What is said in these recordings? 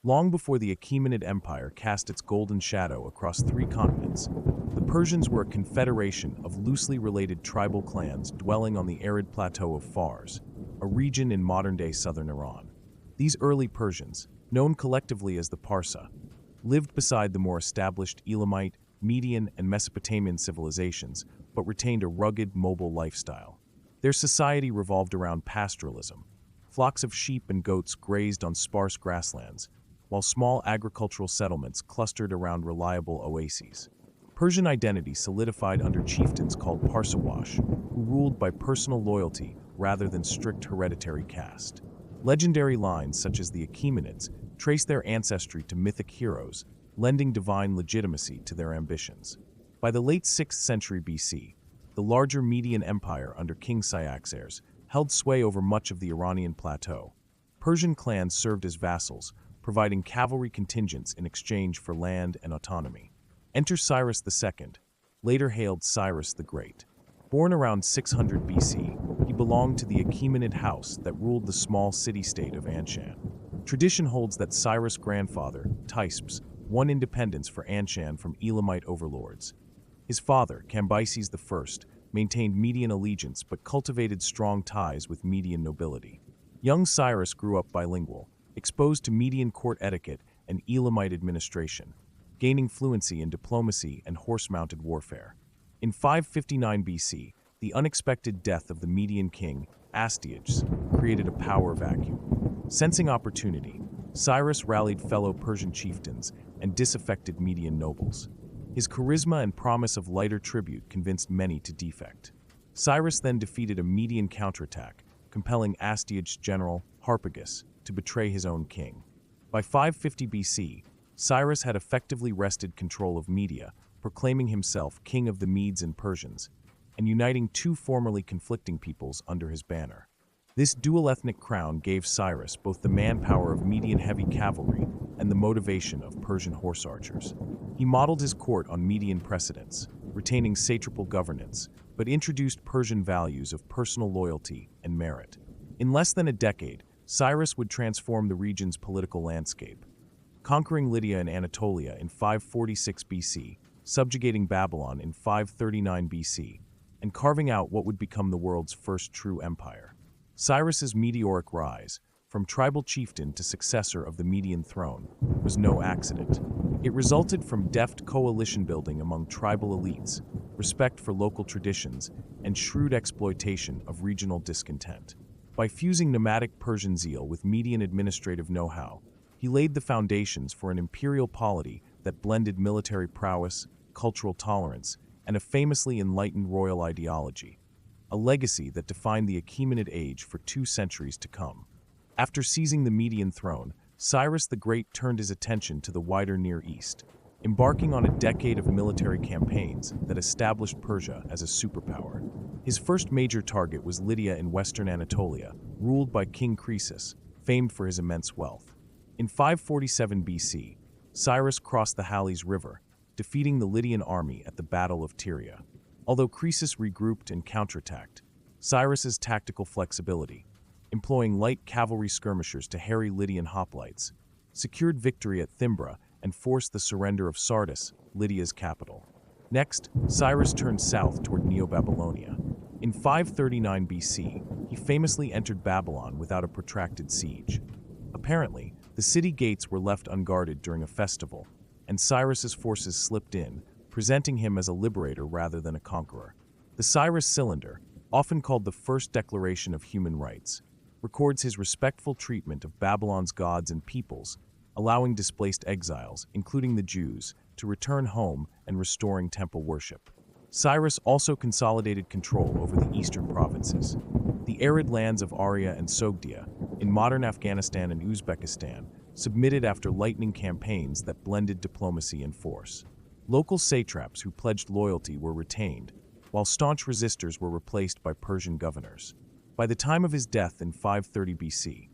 Long before the Achaemenid Empire cast its golden shadow across 3 continents, the Persians were a confederation of loosely related tribal clans dwelling on the arid plateau of Fars, a region in modern-day southern Iran. These early Persians, known collectively as the Parsa, lived beside the more established Elamite, Median, and Mesopotamian civilizations, but retained a rugged, mobile lifestyle. Their society revolved around pastoralism. Flocks of sheep and goats grazed on sparse grasslands, while small agricultural settlements clustered around reliable oases. Persian identity solidified under chieftains called Parsawash, who ruled by personal loyalty rather than strict hereditary caste. Legendary lines such as the Achaemenids trace their ancestry to mythic heroes, lending divine legitimacy to their ambitions. By the late 6th century BC, the larger Median Empire under King Cyaxares held sway over much of the Iranian plateau. Persian clans served as vassals, providing cavalry contingents in exchange for land and autonomy. Enter Cyrus II, later hailed Cyrus the Great. Born around 600 BC, he belonged to the Achaemenid house that ruled the small city-state of Anshan. Tradition holds that Cyrus' grandfather, Tispes, won independence for Anshan from Elamite overlords. His father, Cambyses I, maintained Median allegiance but cultivated strong ties with Median nobility. Young Cyrus grew up bilingual, exposed to Median court etiquette and Elamite administration, gaining fluency in diplomacy and horse-mounted warfare. In 559 BC, the unexpected death of the Median king, Astyages, created a power vacuum. Sensing opportunity, Cyrus rallied fellow Persian chieftains and disaffected Median nobles. His charisma and promise of lighter tribute convinced many to defect. Cyrus then defeated a Median counterattack, compelling Astyages' general, Harpagus, to betray his own king. By 550 BC, Cyrus had effectively wrested control of Media, proclaiming himself king of the Medes and Persians, and uniting 2 formerly conflicting peoples under his banner. This dual-ethnic crown gave Cyrus both the manpower of Median heavy cavalry and the motivation of Persian horse archers. He modeled his court on Median precedents, retaining satrapal governance, but introduced Persian values of personal loyalty and merit. In less than a decade, Cyrus would transform the region's political landscape, conquering Lydia and Anatolia in 546 BC, subjugating Babylon in 539 BC, and carving out what would become the world's first true empire. Cyrus's meteoric rise, from tribal chieftain to successor of the Median throne, was no accident. It resulted from deft coalition building among tribal elites, respect for local traditions, and shrewd exploitation of regional discontent. By fusing nomadic Persian zeal with Median administrative know-how, he laid the foundations for an imperial polity that blended military prowess, cultural tolerance, and a famously enlightened royal ideology, a legacy that defined the Achaemenid age for 2 centuries to come. After seizing the Median throne, Cyrus the Great turned his attention to the wider Near East, embarking on a decade of military campaigns that established Persia as a superpower. His first major target was Lydia in western Anatolia, ruled by King Crises, famed for his immense wealth. In 547 BC, Cyrus crossed the Halys River, defeating the Lydian army at the Battle of Tyria. Although Crises regrouped and counterattacked, Cyrus's tactical flexibility, employing light cavalry skirmishers to harry Lydian hoplites, secured victory at Thimbra and forced the surrender of Sardis, Lydia's capital. Next, Cyrus turned south toward Neo-Babylonia. In 539 BC, he famously entered Babylon without a protracted siege. Apparently, the city gates were left unguarded during a festival, and Cyrus's forces slipped in, presenting him as a liberator rather than a conqueror. The Cyrus Cylinder, often called the First Declaration of Human Rights, records his respectful treatment of Babylon's gods and peoples, allowing displaced exiles, including the Jews, to return home and restoring temple worship. Cyrus also consolidated control over the eastern provinces. The arid lands of Arya and Sogdia, in modern Afghanistan and Uzbekistan, submitted after lightning campaigns that blended diplomacy and force. Local satraps who pledged loyalty were retained, while staunch resistors were replaced by Persian governors. By the time of his death in 530 BC,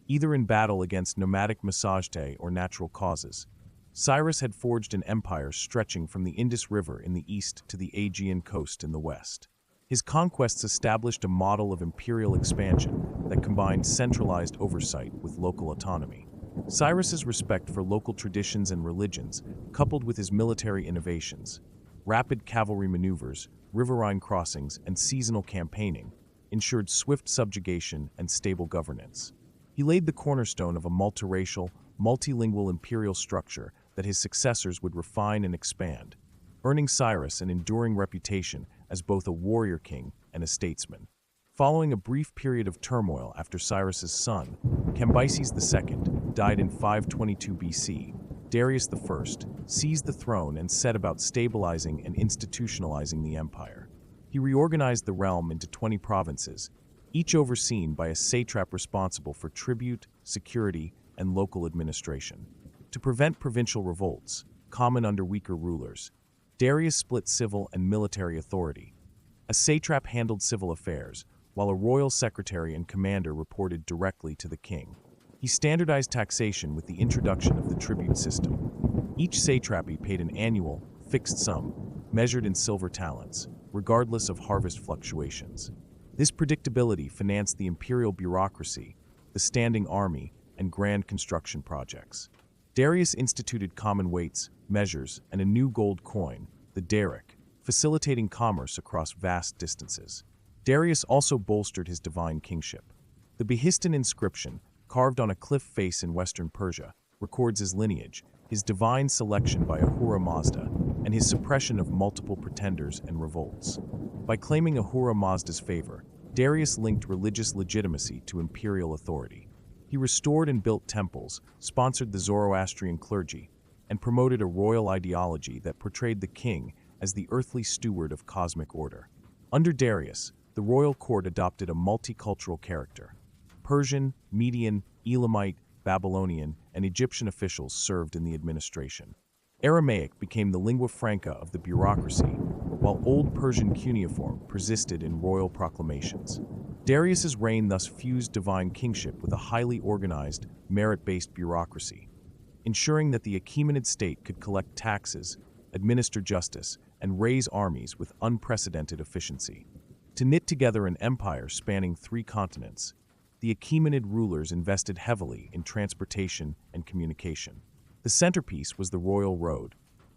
either in battle against nomadic Massagetæ or natural causes, Cyrus had forged an empire stretching from the Indus River in the east to the Aegean coast in the west. His conquests established a model of imperial expansion that combined centralized oversight with local autonomy. Cyrus's respect for local traditions and religions, coupled with his military innovations, rapid cavalry maneuvers, riverine crossings, and seasonal campaigning, ensured swift subjugation and stable governance. He laid the cornerstone of a multiracial, multilingual imperial structure that his successors would refine and expand, earning Cyrus an enduring reputation as both a warrior king and a statesman. Following a brief period of turmoil after Cyrus's son, Cambyses II, died in 522 BC, Darius I seized the throne and set about stabilizing and institutionalizing the empire. He reorganized the realm into 20 provinces, each overseen by a satrap responsible for tribute, security, and local administration. To prevent provincial revolts, common under weaker rulers, Darius split civil and military authority. A satrap handled civil affairs, while a royal secretary and commander reported directly to the king. He standardized taxation with the introduction of the tribute system. Each satrapy paid an annual, fixed sum, measured in silver talents, regardless of harvest fluctuations. This predictability financed the imperial bureaucracy, the standing army, and grand construction projects. Darius instituted common weights, measures, and a new gold coin, the daric, facilitating commerce across vast distances. Darius also bolstered his divine kingship. The Behistun inscription, carved on a cliff face in western Persia, records his lineage, his divine selection by Ahura Mazda, and his suppression of multiple pretenders and revolts. By claiming Ahura Mazda's favor, Darius linked religious legitimacy to imperial authority. He restored and built temples, sponsored the Zoroastrian clergy, and promoted a royal ideology that portrayed the king as the earthly steward of cosmic order. Under Darius, the royal court adopted a multicultural character. Persian, Median, Elamite, Babylonian, and Egyptian officials served in the administration. Aramaic became the lingua franca of the bureaucracy, while Old Persian cuneiform persisted in royal proclamations. Darius's reign thus fused divine kingship with a highly organized, merit-based bureaucracy, ensuring that the Achaemenid state could collect taxes, administer justice, and raise armies with unprecedented efficiency. To knit together an empire spanning 3 continents, the Achaemenid rulers invested heavily in transportation and communication. The centerpiece was the Royal Road,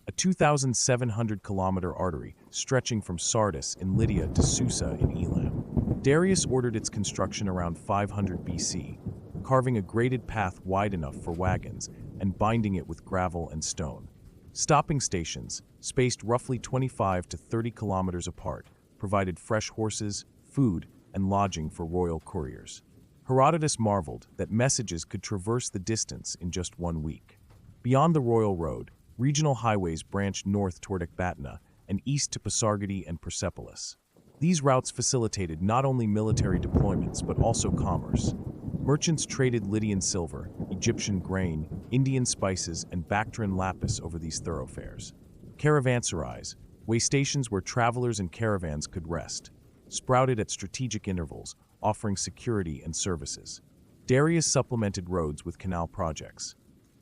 a 2,700-kilometer artery stretching from Sardis in Lydia to Susa in Elam. Darius ordered its construction around 500 BC, carving a graded path wide enough for wagons and binding it with gravel and stone. Stopping stations, spaced roughly 25 to 30 kilometers apart, provided fresh horses, food, and lodging for royal couriers. Herodotus marveled that messages could traverse the distance in just 1 week. Beyond the Royal Road, regional highways branched north toward Ecbatana and east to Pasargadae and Persepolis. These routes facilitated not only military deployments but also commerce. Merchants traded Lydian silver, Egyptian grain, Indian spices, and Bactrian lapis over these thoroughfares. Caravanserais, way stations where travelers and caravans could rest, sprouted at strategic intervals, offering security and services. Darius supplemented roads with canal projects.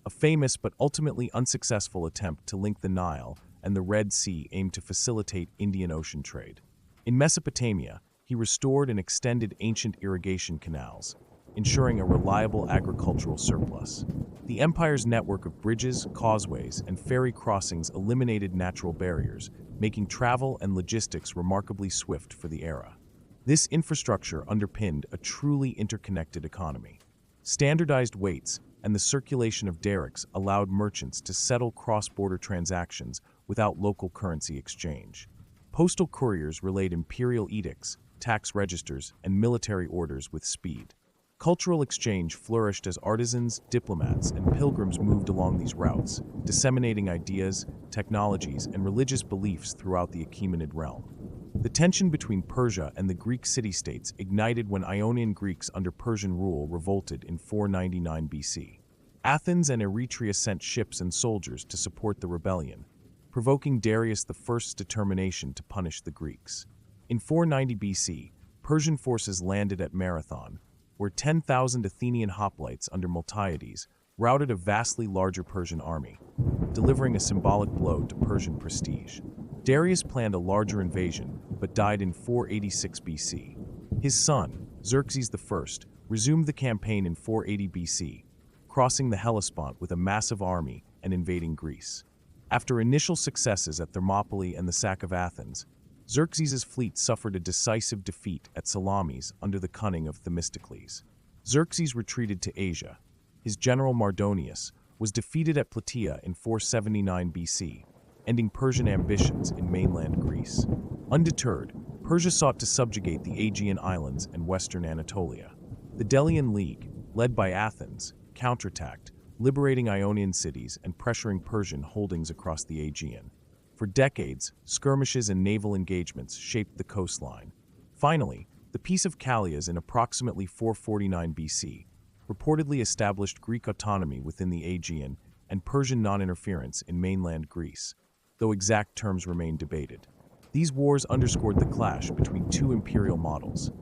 A famous but ultimately unsuccessful attempt to link the Nile and the Red Sea aimed to facilitate Indian Ocean trade. In Mesopotamia, he restored and extended ancient irrigation canals, ensuring a reliable agricultural surplus. The empire's network of bridges, causeways, and ferry crossings eliminated natural barriers, making travel and logistics remarkably swift for the era. This infrastructure underpinned a truly interconnected economy. Standardized weights and the circulation of darics allowed merchants to settle cross-border transactions without local currency exchange. Postal couriers relayed imperial edicts, tax registers, and military orders with speed. Cultural exchange flourished as artisans, diplomats, and pilgrims moved along these routes, disseminating ideas, technologies, and religious beliefs throughout the Achaemenid realm. The tension between Persia and the Greek city-states ignited when Ionian Greeks under Persian rule revolted in 499 BC. Athens and Eretria sent ships and soldiers to support the rebellion, provoking Darius I's determination to punish the Greeks. In 490 BC, Persian forces landed at Marathon, where 10,000 Athenian hoplites under Miltiades routed a vastly larger Persian army, delivering a symbolic blow to Persian prestige. Darius planned a larger invasion, but died in 486 BC. His son, Xerxes I, resumed the campaign in 480 BC, crossing the Hellespont with a massive army and invading Greece. After initial successes at Thermopylae and the sack of Athens, Xerxes' fleet suffered a decisive defeat at Salamis under the cunning of Themistocles. Xerxes retreated to Asia. His general Mardonius was defeated at Plataea in 479 BC, ending Persian ambitions in mainland Greece. Undeterred, Persia sought to subjugate the Aegean Islands and western Anatolia. The Delian League, led by Athens, counterattacked, liberating Ionian cities and pressuring Persian holdings across the Aegean. For decades, skirmishes and naval engagements shaped the coastline. Finally, the Peace of Calais in approximately 449 BC reportedly established Greek autonomy within the Aegean and Persian non-interference in mainland Greece, though exact terms remain debated. These wars underscored the clash between two imperial models: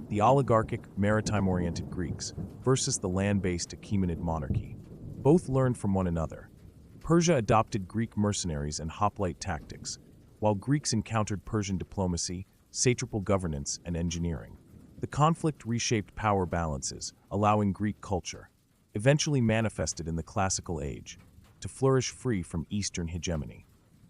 the oligarchic, maritime-oriented Greeks versus the land-based Achaemenid monarchy. Both learned from one another. Persia adopted Greek mercenaries and hoplite tactics, while Greeks encountered Persian diplomacy, satrapal governance, and engineering. The conflict reshaped power balances, allowing Greek culture, eventually manifested in the Classical Age, to flourish free from Eastern hegemony.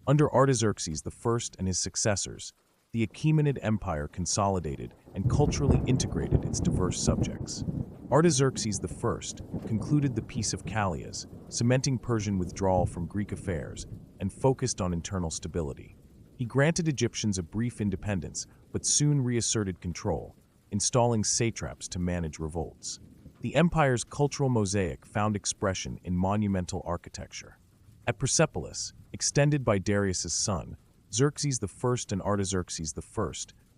Under Artaxerxes I and his successors, the Achaemenid Empire consolidated and culturally integrated its diverse subjects. Artaxerxes I concluded the Peace of Calais, cementing Persian withdrawal from Greek affairs and focused on internal stability. He granted Egyptians a brief independence, but soon reasserted control, installing satraps to manage revolts. The empire's cultural mosaic found expression in monumental architecture. At Persepolis, extended by Darius' son, Xerxes I and Artaxerxes I,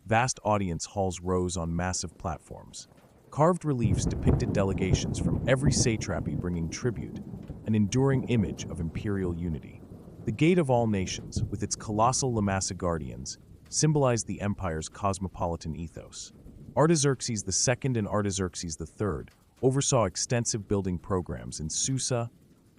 vast audience halls rose on massive platforms. Carved reliefs depicted delegations from every satrapy bringing tribute, an enduring image of imperial unity. The Gate of All Nations, with its colossal Lamassa guardians, symbolized the empire's cosmopolitan ethos. Artaxerxes II and Artaxerxes III oversaw extensive building programs in Susa,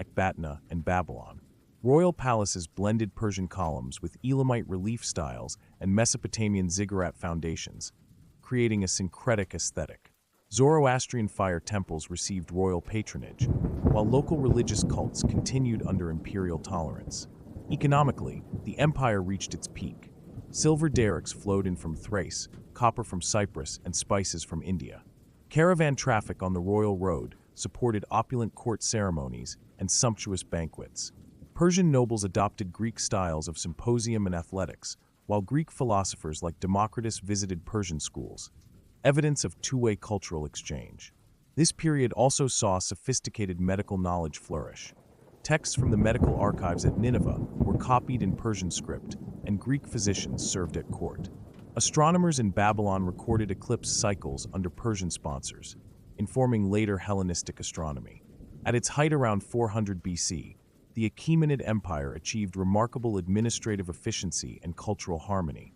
Ecbatana, and Babylon. Royal palaces blended Persian columns with Elamite relief styles and Mesopotamian ziggurat foundations, creating a syncretic aesthetic. Zoroastrian fire temples received royal patronage, while local religious cults continued under imperial tolerance. Economically, the empire reached its peak. Silver derricks flowed in from Thrace, copper from Cyprus, and spices from India. Caravan traffic on the royal road supported opulent court ceremonies and sumptuous banquets. Persian nobles adopted Greek styles of symposium and athletics, while Greek philosophers like Democritus visited Persian schools, evidence of two-way cultural exchange. This period also saw sophisticated medical knowledge flourish. Texts from the medical archives at Nineveh were copied in Persian script, and Greek physicians served at court. Astronomers in Babylon recorded eclipse cycles under Persian sponsors, informing later Hellenistic astronomy. At its height around 400 BC, the Achaemenid Empire achieved remarkable administrative efficiency and cultural harmony,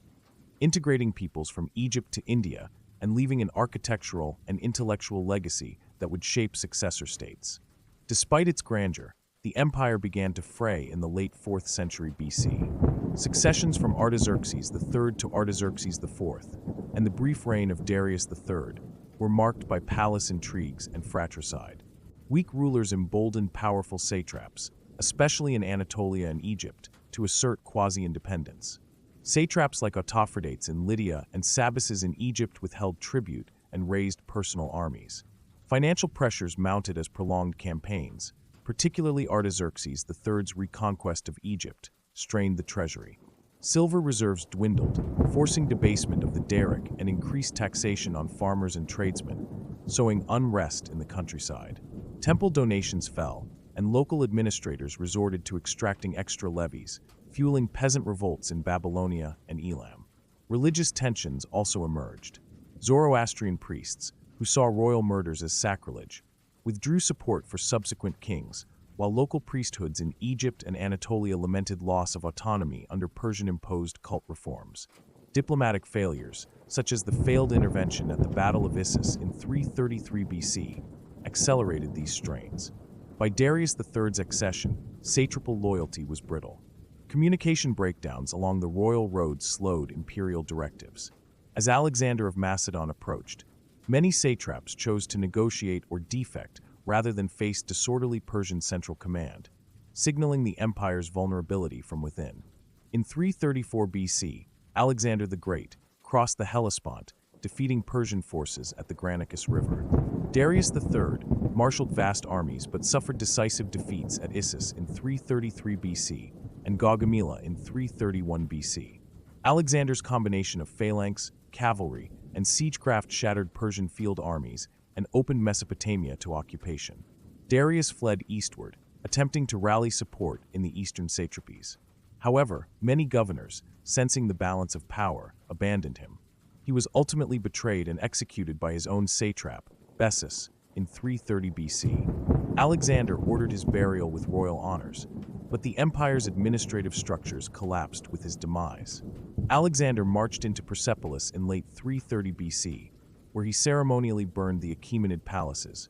integrating peoples from Egypt to India and leaving an architectural and intellectual legacy that would shape successor states. Despite its grandeur, the empire began to fray in the late 4th century BC. Successions from Artaxerxes III to Artaxerxes IV and the brief reign of Darius III were marked by palace intrigues and fratricide. Weak rulers emboldened powerful satraps, especially in Anatolia and Egypt, to assert quasi-independence. Satraps like Autophrodates in Lydia and Sabaces in Egypt withheld tribute and raised personal armies. Financial pressures mounted as prolonged campaigns, particularly Artaxerxes III's reconquest of Egypt, strained the treasury. Silver reserves dwindled, forcing debasement of the derrick and increased taxation on farmers and tradesmen, sowing unrest in the countryside. Temple donations fell, and local administrators resorted to extracting extra levies, fueling peasant revolts in Babylonia and Elam. Religious tensions also emerged. Zoroastrian priests, who saw royal murders as sacrilege, withdrew support for subsequent kings, while local priesthoods in Egypt and Anatolia lamented loss of autonomy under Persian-imposed cult reforms. Diplomatic failures, such as the failed intervention at the Battle of Issus in 333 BC, accelerated these strains. By Darius III's accession, satrapal loyalty was brittle. Communication breakdowns along the royal road slowed imperial directives. As Alexander of Macedon approached, many satraps chose to negotiate or defect rather than face disorderly Persian central command, signaling the empire's vulnerability from within. In 334 BC, Alexander the Great crossed the Hellespont, defeating Persian forces at the Granicus River. Darius III marshaled vast armies but suffered decisive defeats at Issus in 333 BC and Gaugamela in 331 BC. Alexander's combination of phalanx, cavalry, and siegecraft shattered Persian field armies and opened Mesopotamia to occupation. Darius fled eastward, attempting to rally support in the eastern satrapies. However, many governors, sensing the balance of power, abandoned him. He was ultimately betrayed and executed by his own satrap, Bessus, in 330 BC. Alexander ordered his burial with royal honors, but the empire's administrative structures collapsed with his demise. Alexander marched into Persepolis in late 330 BC, where he ceremonially burned the Achaemenid palaces,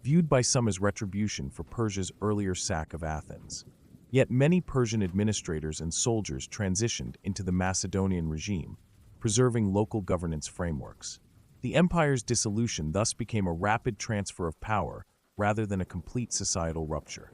viewed by some as retribution for Persia's earlier sack of Athens. Yet many Persian administrators and soldiers transitioned into the Macedonian regime, preserving local governance frameworks. The empire's dissolution thus became a rapid transfer of power rather than a complete societal rupture.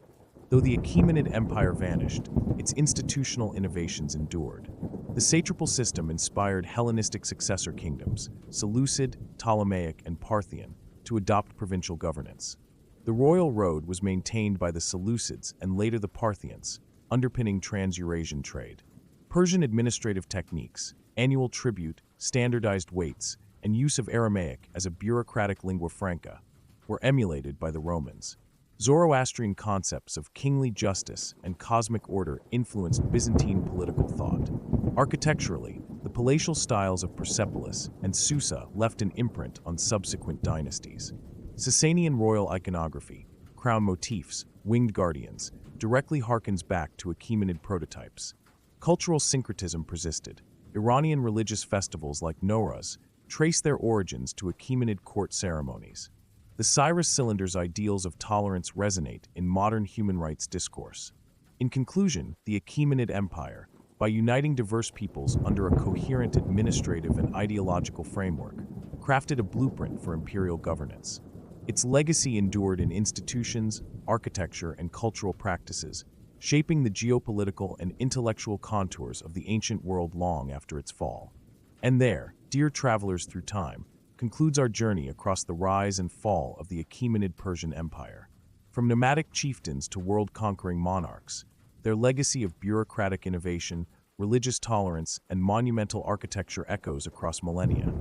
Though the Achaemenid Empire vanished, its institutional innovations endured. The satrapal system inspired Hellenistic successor kingdoms, Seleucid, Ptolemaic, and Parthian, to adopt provincial governance. The royal road was maintained by the Seleucids and later the Parthians, underpinning trans-Eurasian trade. Persian administrative techniques, annual tribute, standardized weights, and use of Aramaic as a bureaucratic lingua franca were emulated by the Romans. Zoroastrian concepts of kingly justice and cosmic order influenced Byzantine political thought. Architecturally, the palatial styles of Persepolis and Susa left an imprint on subsequent dynasties. Sasanian royal iconography, crown motifs, winged guardians, directly harkens back to Achaemenid prototypes. Cultural syncretism persisted. Iranian religious festivals like Nowruz trace their origins to Achaemenid court ceremonies. The Cyrus cylinder's ideals of tolerance resonate in modern human rights discourse. In conclusion, the Achaemenid Empire, by uniting diverse peoples under a coherent administrative and ideological framework, crafted a blueprint for imperial governance. Its legacy endured in institutions, architecture, and cultural practices, shaping the geopolitical and intellectual contours of the ancient world long after its fall. And there, dear travelers through time, concludes our journey across the rise and fall of the Achaemenid Persian Empire. From nomadic chieftains to world-conquering monarchs, their legacy of bureaucratic innovation, religious tolerance, and monumental architecture echoes across millennia,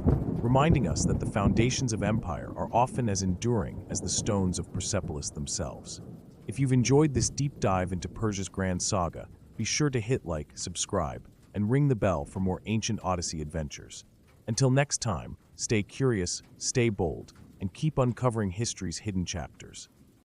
reminding us that the foundations of empire are often as enduring as the stones of Persepolis themselves. If you've enjoyed this deep dive into Persia's grand saga, be sure to hit like, subscribe, and ring the bell for more ancient Odyssey adventures. Until next time, stay curious, stay bold, and keep uncovering history's hidden chapters.